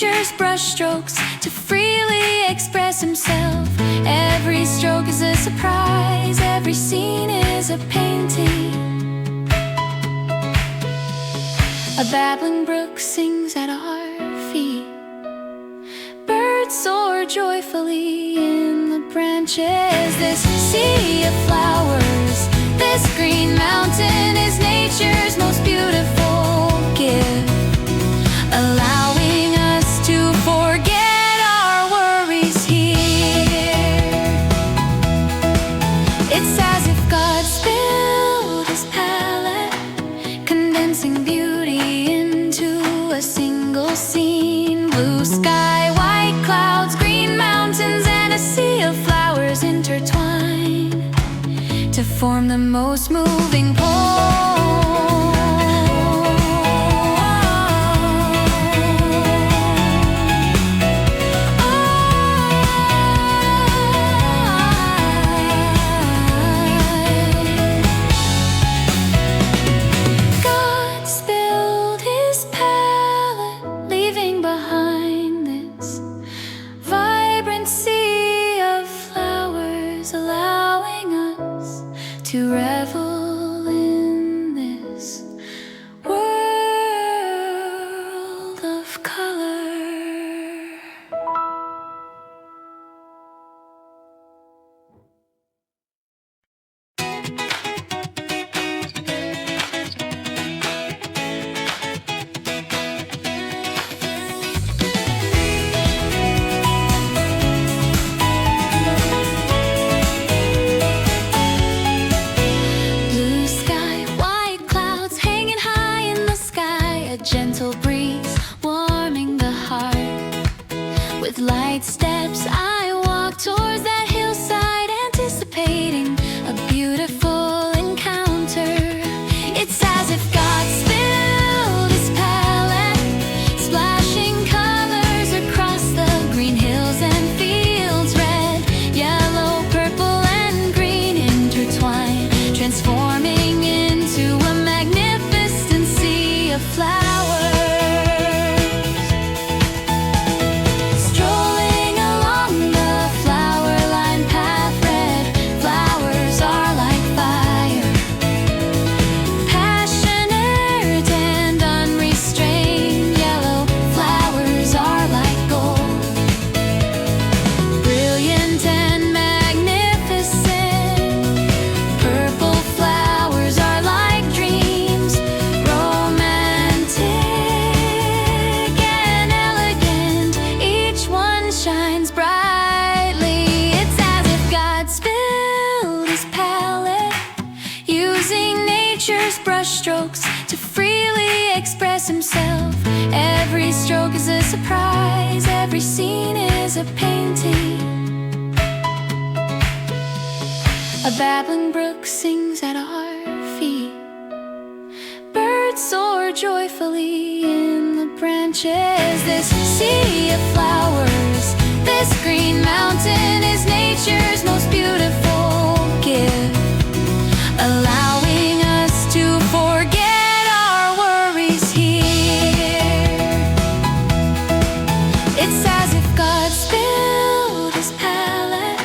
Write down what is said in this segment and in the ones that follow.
nature's brushstrokes to freely express himself. Every stroke is a surprise, every scene is a painting. A babbling brook sings at our feet. Birds soar joyfully in the branches. This sea of flowers, this green mountain is nature's most beautiful gift, allowing us to forget our worries here. It's as if God spilled his palette, condensing beauty into a single scene. Blue sky, white clouds, green mountains, and a sea of flowers intertwine to form the most moving poem. To revel in this world of color. Gentle breeze warming the heart. With light steps I walk towards that hillside, anticipating a beautiful encounter. It's as if God spilled his palette, splashing colors across the green hills and fields. Red, yellow, purple, and green intertwine, transforming into a magnificent sea of flowers. Shines brightly. It's as if God spilled his palette, using nature's brushstrokes to freely express himself. Every stroke is a surprise, every scene is a painting. A babbling brook sings at our feet. Birds soar joyfully in the branches. This sea of flowers, this green mountain is nature's most beautiful gift, allowing us to forget our worries here. It's as if God spilled his palette,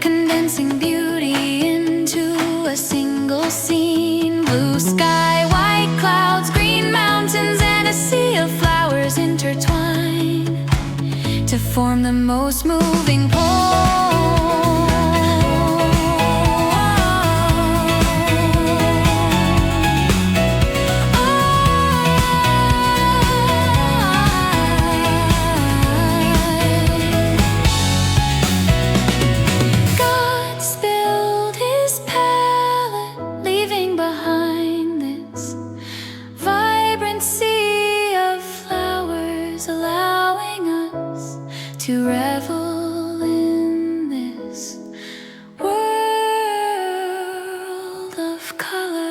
condensing beauty into a single scene. Blue sky, white clouds, green mountains, and a sea of flowers intertwine to form the most moving poem. God spilled his palette, leaving behind this vibrant sea of flowers, allowing us to revel in this world of color.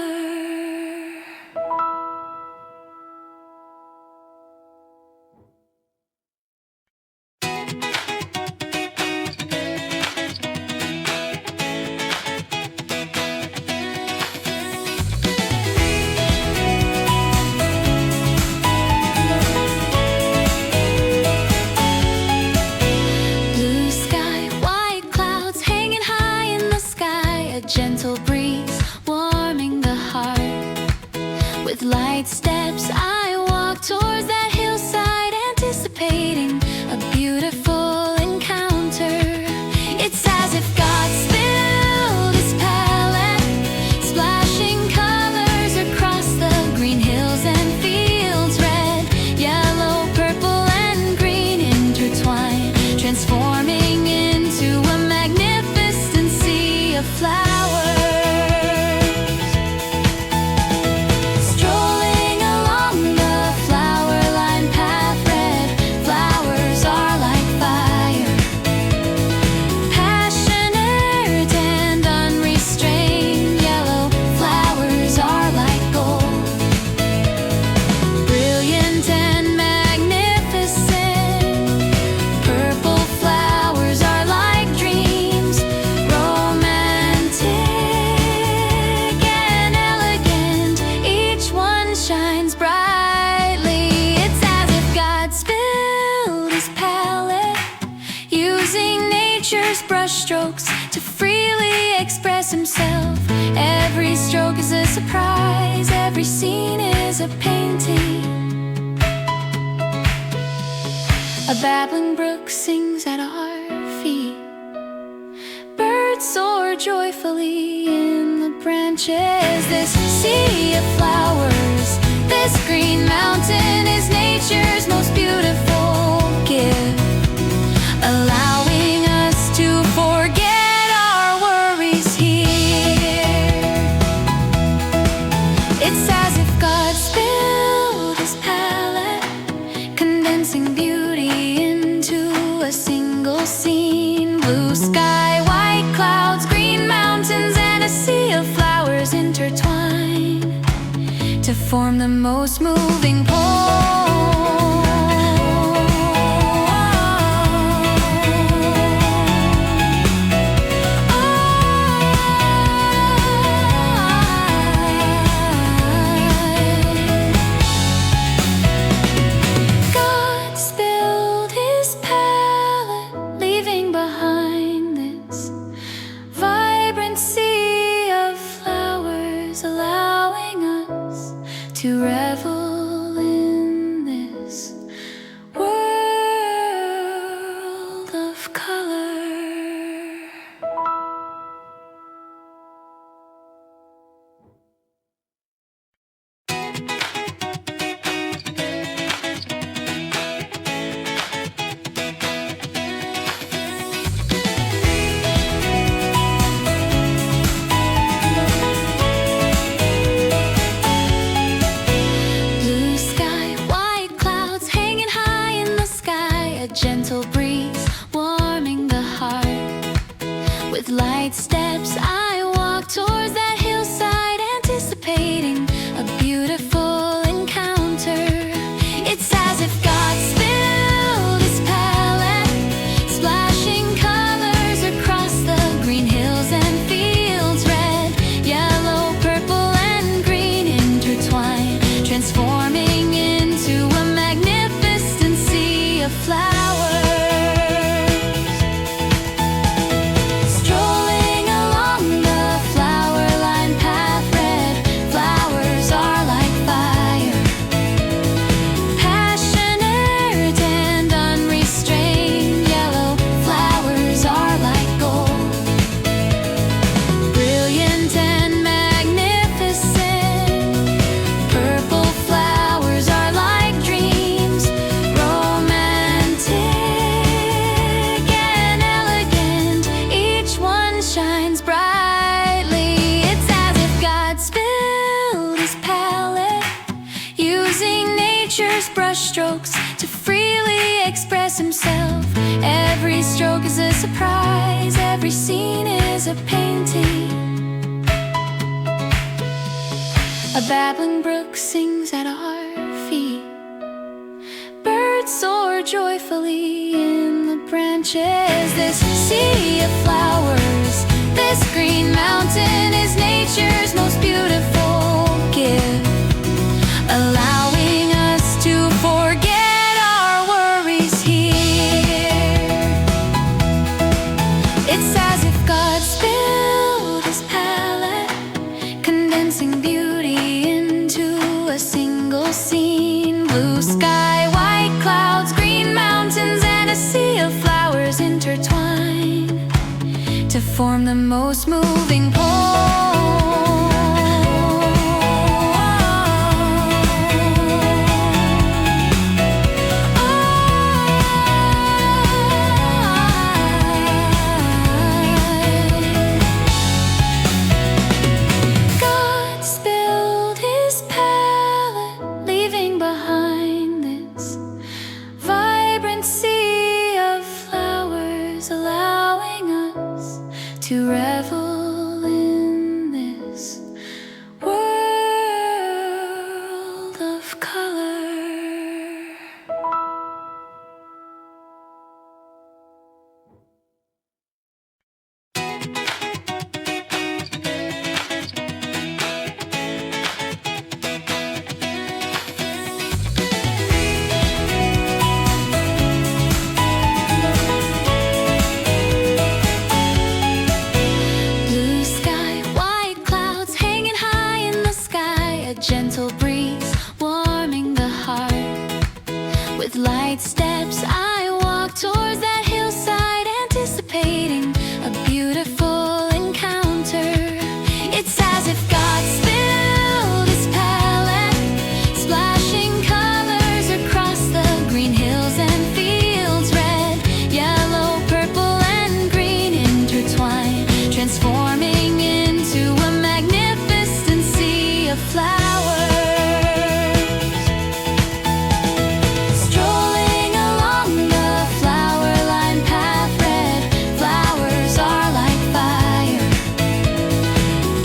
stroke is a surprise, every scene is a painting. A babbling brook sings at our feet. Birds soar joyfully in the branches. This sea of flowers, this green mountain is nature's most beautiful gift, allowing us to forget our worries here. It's as if God spilled his palette, condensing beauty into a single scene. Blue sky, white clouds, green mountains, and a sea of flowers intertwine to form the most moving poem. God spilled his palette, leaving behind this vibrant sea of flowers, allowing us to revel in this world of color. Blue sky, white clouds hanging high in the sky, a gentle breeze warming the heart. With light steps I walk towards that hillside, anticipating a beautiful encounter. It's as if God spilled his palette, splashing colors across the green hills and fields. Red, yellow, purple, and green intertwine, transforming into a magnificent sea of flowers. Strolling along the flower-lined path, red flowers are like fire, passionate and unrestrained. Yellow flowers are like gold, brilliant and magnificent. Purple flowers are like dreams, romantic and elegant. Each one shines brightly. It's as if God spilled his palette, using nature's brushstrokes to freely express himself. Every stroke is a surprise, every scene is a painting. A babbling brook sings at our feet. Birds soar joyfully in the branches. This sea of flowers, this green mountain is nature's most beautiful gift, allowing us to forget our worries here. It's as if God spilled his palette, condensing beauty into a single scene. Blue sky, white clouds, green mountains, and a sea of flowers intertwine to form the most moving poem. God spilled his palette, leaving behind this vibrant sea of flowers, allowing us to revel in With light steps, I walk towards that hillside, anticipating a beautiful encounter. It's as if God spilled his palette, splashing colors across the green hills and fields. Red, yellow, purple, and green intertwine, transforming into a magnificent sea of flowers. Strolling along the flower-lined path, red flowers are like fire,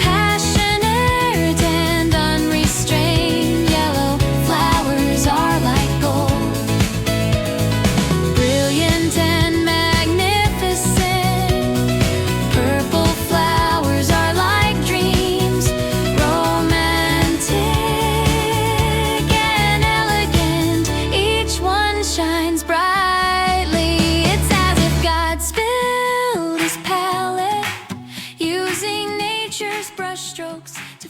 passionate and unrestrained. Yellow flowers are like gold, brilliant and magnificent. Purple flowers are like dreams, romantic and elegant. Each one shines brightly. It's as if God spilled his palette, using nature's brushstrokes to